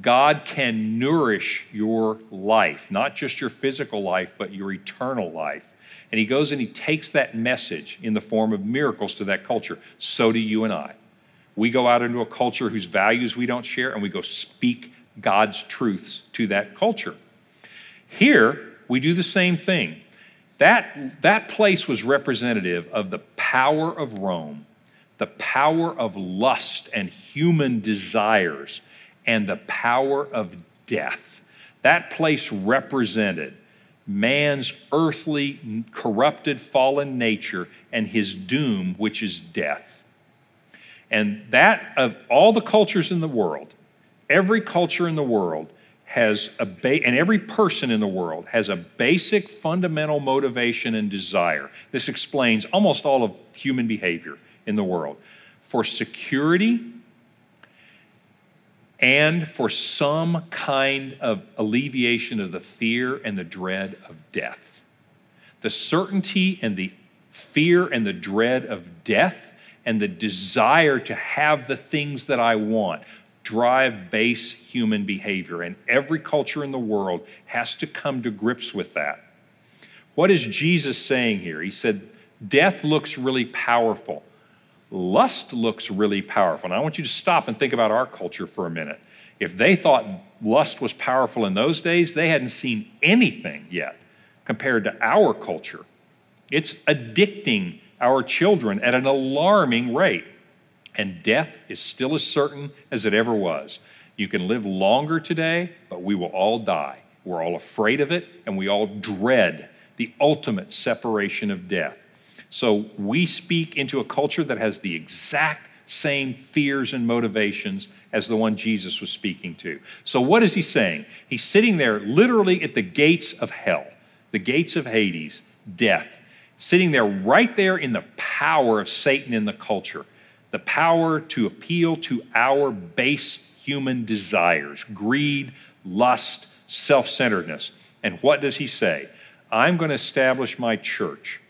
God can nourish your life, not just your physical life, but your eternal life. And he goes and he takes that message in the form of miracles to that culture. So do you and I. We go out into a culture whose values we don't share, and we go speak God's truths to that culture. Here, we do the same thing. That place was representative of the power of Rome, the power of lust and human desires, and the power of death. That place represented man's earthly, corrupted, fallen nature and his doom, which is death. And that, of all the cultures in the world, every culture in the world has and every person in the world has a basic fundamental motivation and desire. This explains almost all of human behavior in the world. For security and for some kind of alleviation of the fear and the dread of death. The certainty and the fear and the dread of death and the desire to have the things that I want drive base human behavior. And every culture in the world has to come to grips with that. What is Jesus saying here? He said, death looks really powerful. Lust looks really powerful. And I want you to stop and think about our culture for a minute. If they thought lust was powerful in those days, they hadn't seen anything yet compared to our culture. It's addicting our children at an alarming rate. And death is still as certain as it ever was. You can live longer today, but we will all die. We're all afraid of it, and we all dread the ultimate separation of death. So we speak into a culture that has the exact same fears and motivations as the one Jesus was speaking to. So what is he saying? He's sitting there literally at the gates of hell, the gates of Hades, death. Sitting there right there in the power of Satan in the culture, the power to appeal to our base human desires, greed, lust, self-centeredness. And what does he say? I'm going to establish my church.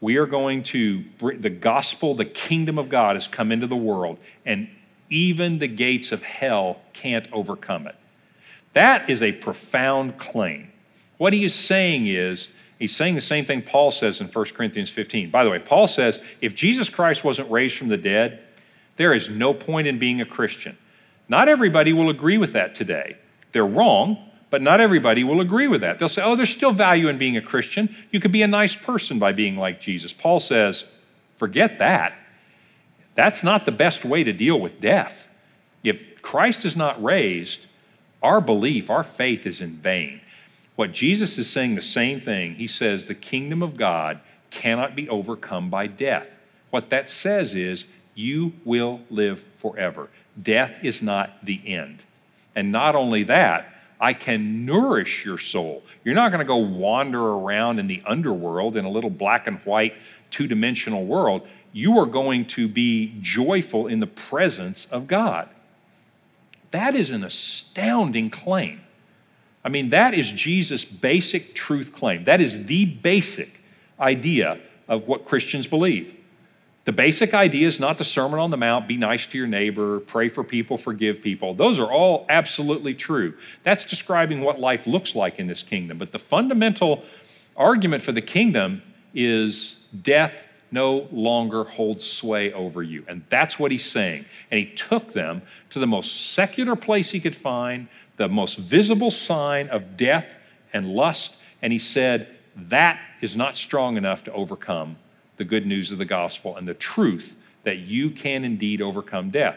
We are going to bring the gospel, the kingdom of God has come into the world, and even the gates of hell can't overcome it. That is a profound claim. What he is saying is, he's saying the same thing Paul says in 1 Corinthians 15. By the way, Paul says, if Jesus Christ wasn't raised from the dead, there is no point in being a Christian. Not everybody will agree with that today. They're wrong, but not everybody will agree with that. They'll say, oh, there's still value in being a Christian. You could be a nice person by being like Jesus. Paul says, forget that. That's not the best way to deal with death. If Christ is not raised, our belief, our faith is in vain. What Jesus is saying the same thing. He says the kingdom of God cannot be overcome by death. What that says is you will live forever. Death is not the end. And not only that, I can nourish your soul. You're not going to go wander around in the underworld in a little black and white, two-dimensional world. You are going to be joyful in the presence of God. That is an astounding claim. I mean, that is Jesus' basic truth claim. That is the basic idea of what Christians believe. The basic idea is not the Sermon on the Mount, be nice to your neighbor, pray for people, forgive people. Those are all absolutely true. That's describing what life looks like in this kingdom. But the fundamental argument for the kingdom is death no longer holds sway over you. And that's what he's saying. And he took them to the most secular place he could find, the most visible sign of death and lust, and he said, that is not strong enough to overcome the good news of the gospel and the truth that you can indeed overcome death.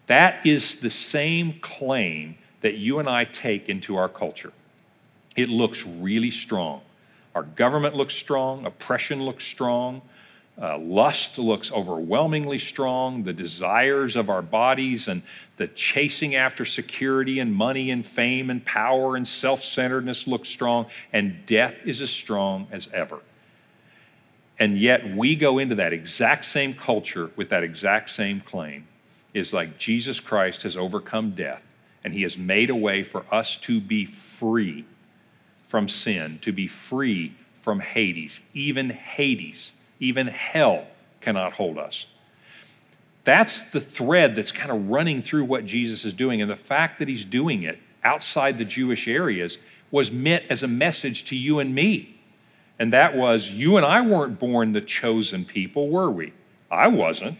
That is the same claim that you and I take into our culture. It looks really strong. Our government looks strong, oppression looks strong, lust looks overwhelmingly strong, the desires of our bodies and the chasing after security and money and fame and power and self-centeredness looks strong, and death is as strong as ever. And yet we go into that exact same culture with that exact same claim. It's like Jesus Christ has overcome death, and he has made a way for us to be free from sin, to be free from Hades. Even hell cannot hold us. That's the thread that's kind of running through what Jesus is doing. And the fact that he's doing it outside the Jewish areas was meant as a message to you and me. And that was, you and I weren't born the chosen people, were we? I wasn't.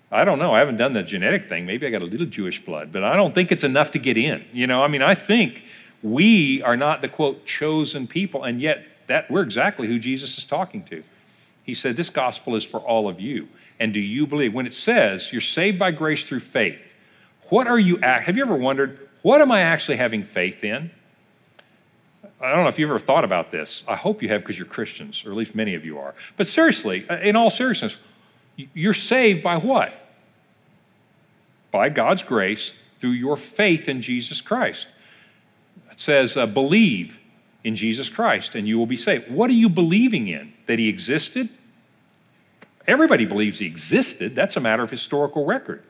I don't know. I haven't done the genetic thing. Maybe I got a little Jewish blood, but I don't think it's enough to get in. I think we are not the, quote, chosen people, and yet that we're exactly who Jesus is talking to. He said, this gospel is for all of you. And do you believe? When it says you're saved by grace through faith, have you ever wondered, what am I actually having faith in? I don't know if you've ever thought about this. I hope you have, because you're Christians, or at least many of you are. But seriously, in all seriousness, you're saved by what? By God's grace through your faith in Jesus Christ. It says, believe in Jesus Christ and you will be saved. What are you believing in? That he existed? Everybody believes he existed. That's a matter of historical record.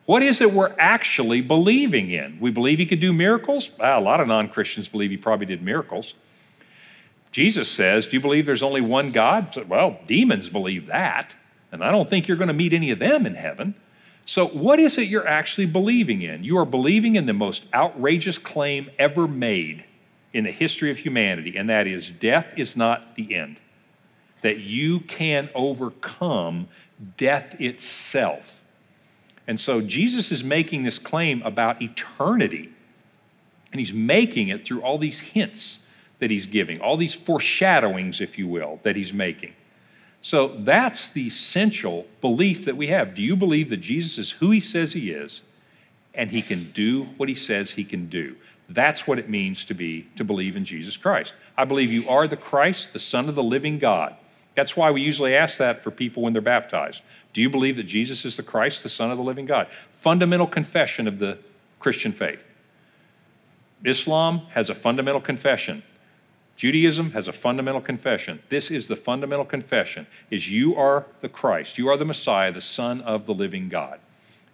What is it we're actually believing in? We believe he could do miracles? A lot of non-Christians believe he probably did miracles. Jesus says, do you believe there's only one God? Well, demons believe that, and I don't think you're going to meet any of them in heaven. So what is it you're actually believing in? You are believing in the most outrageous claim ever made in the history of humanity, and that is death is not the end. That you can overcome death itself. And so Jesus is making this claim about eternity, and he's making it through all these hints that he's giving, all these foreshadowings, if you will, that he's making. So that's the essential belief that we have. Do you believe that Jesus is who he says he is, and he can do what he says he can do? That's what it means to believe in Jesus Christ. I believe you are the Christ, the Son of the living God. That's why we usually ask that for people when they're baptized. Do you believe that Jesus is the Christ, the Son of the living God? Fundamental confession of the Christian faith. Islam has a fundamental confession. Judaism has a fundamental confession. This is the fundamental confession, is you are the Christ, you are the Messiah, the Son of the living God.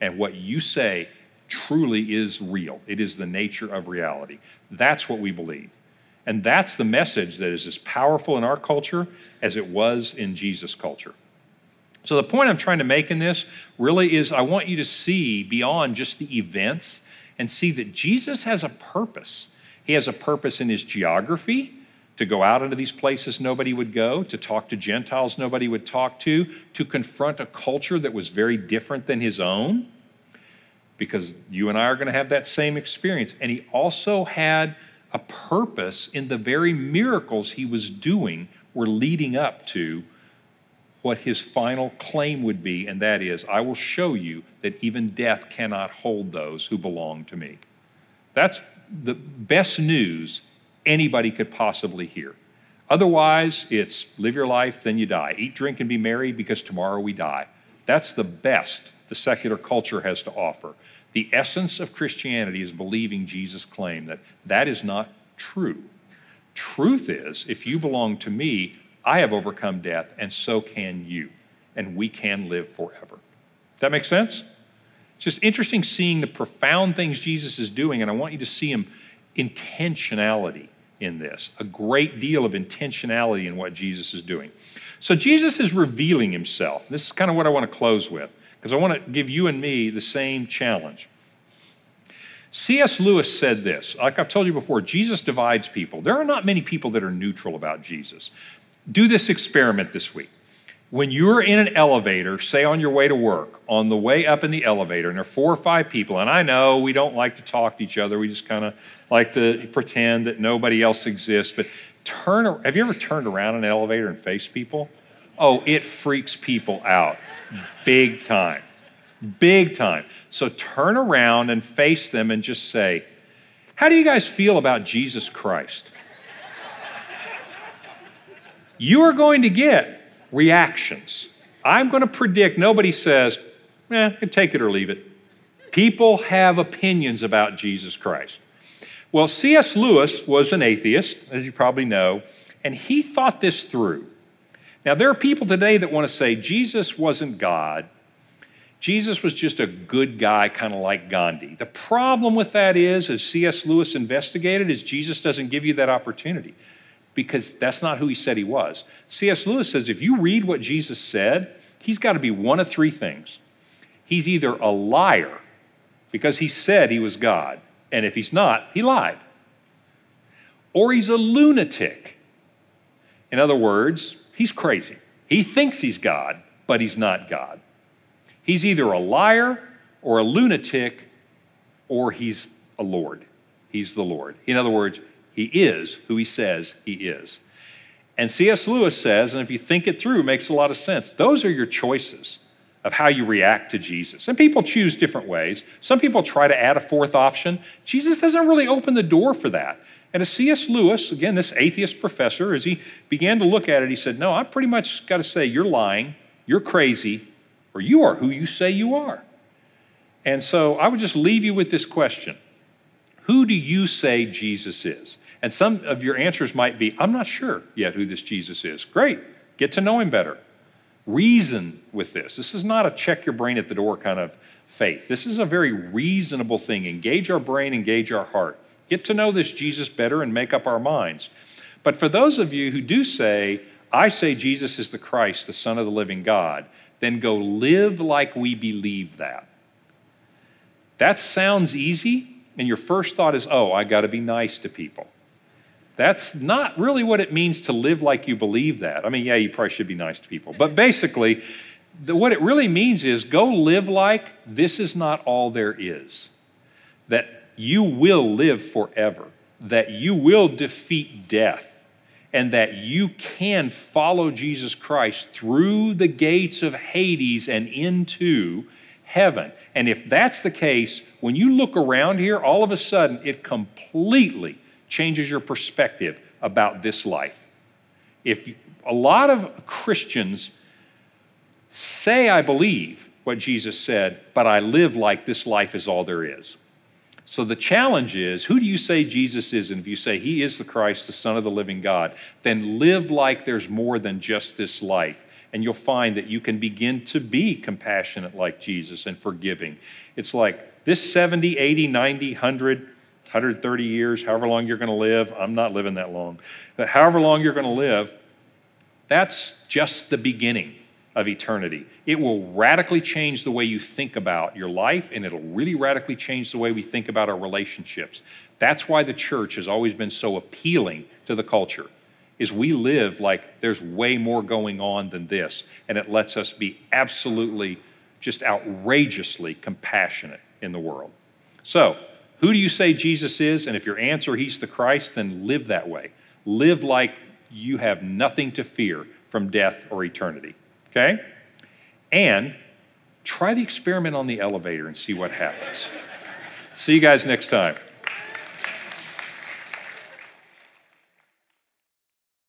And what you say truly is real. It is the nature of reality. That's what we believe. And that's the message that is as powerful in our culture as it was in Jesus' culture. So the point I'm trying to make in this really is I want you to see beyond just the events and see that Jesus has a purpose. He has a purpose in his geography, to go out into these places nobody would go, to talk to Gentiles nobody would talk to confront a culture that was very different than his own, because you and I are going to have that same experience. And he also had a purpose in the very miracles he was doing were leading up to what his final claim would be, and that is, I will show you that even death cannot hold those who belong to me. That's the best news anybody could possibly hear. Otherwise, it's live your life, then you die. Eat, drink, and be merry, because tomorrow we die. That's the best the secular culture has to offer. The essence of Christianity is believing Jesus' claim that that is not true. Truth is, if you belong to me, I have overcome death, and so can you, and we can live forever. Does that make sense? It's just interesting seeing the profound things Jesus is doing, and I want you to see him intentionality in this, a great deal of intentionality in what Jesus is doing. So Jesus is revealing himself. This is kind of what I want to close with, because I want to give you and me the same challenge. C.S. Lewis said this, like I've told you before, Jesus divides people. There are not many people that are neutral about Jesus. Do this experiment this week. When you're in an elevator, say on your way to work, on the way up in the elevator, and there are 4 or 5 people, and I know we don't like to talk to each other, we just kind of like to pretend that nobody else exists, but have you ever turned around in an elevator and faced people? Oh, it freaks people out, big time, big time. So turn around and face them and just say, how do you guys feel about Jesus Christ? You are going to get reactions. I'm going to predict nobody says, take it or leave it. People have opinions about Jesus Christ. Well, C.S. Lewis was an atheist, as you probably know, and he thought this through. Now, there are people today that want to say Jesus wasn't God. Jesus was just a good guy, kind of like Gandhi. The problem with that is, as C.S. Lewis investigated, is Jesus doesn't give you that opportunity, because that's not who he said he was. C.S. Lewis says if you read what Jesus said, he's got to be one of 3 things. He's either a liar, because he said he was God, and if he's not, he lied. Or he's a lunatic. In other words, he's crazy. He thinks he's God, but he's not God. He's either a liar or a lunatic, or he's a Lord. He's the Lord. In other words, he is who he says he is. And C.S. Lewis says, and if you think it through, it makes a lot of sense. Those are your choices of how you react to Jesus. And people choose different ways. Some people try to add a 4th option. Jesus doesn't really open the door for that. And as C.S. Lewis, again, this atheist professor, as he began to look at it, he said, no, I pretty much got to say you're lying, you're crazy, or you are who you say you are. And so I would just leave you with this question. Who do you say Jesus is? And some of your answers might be, I'm not sure yet who this Jesus is. Great, get to know him better. Reason with this. This is not a check your brain at the door kind of faith. This is a very reasonable thing. Engage our brain, engage our heart. Get to know this Jesus better and make up our minds. But for those of you who do say, I say Jesus is the Christ, the Son of the living God, then go live like we believe that. That sounds easy, and your first thought is, oh, I got to be nice to people. That's not really what it means to live like you believe that. I mean, yeah, you probably should be nice to people. But basically, what it really means is go live like this is not all there is. That you will live forever. That you will defeat death. And that you can follow Jesus Christ through the gates of Hades and into heaven. And if that's the case, when you look around here, all of a sudden it completely changes your perspective about this life. If a lot of Christians say, I believe what Jesus said, but I live like this life is all there is. So the challenge is, who do you say Jesus is? And if you say he is the Christ, the Son of the living God, then live like there's more than just this life. And you'll find that you can begin to be compassionate like Jesus and forgiving. It's like this 70, 80, 90, 100, 130 years, however long you're going to live. I'm not living that long. But however long you're going to live, that's just the beginning of eternity. It will radically change the way you think about your life, and it'll really radically change the way we think about our relationships. That's why the church has always been so appealing to the culture, is we live like there's way more going on than this, and it lets us be absolutely, just outrageously compassionate in the world. So, who do you say Jesus is? And if your answer, he's the Christ, then live that way. Live like you have nothing to fear from death or eternity. Okay? And try the experiment on the elevator and see what happens. See you guys next time.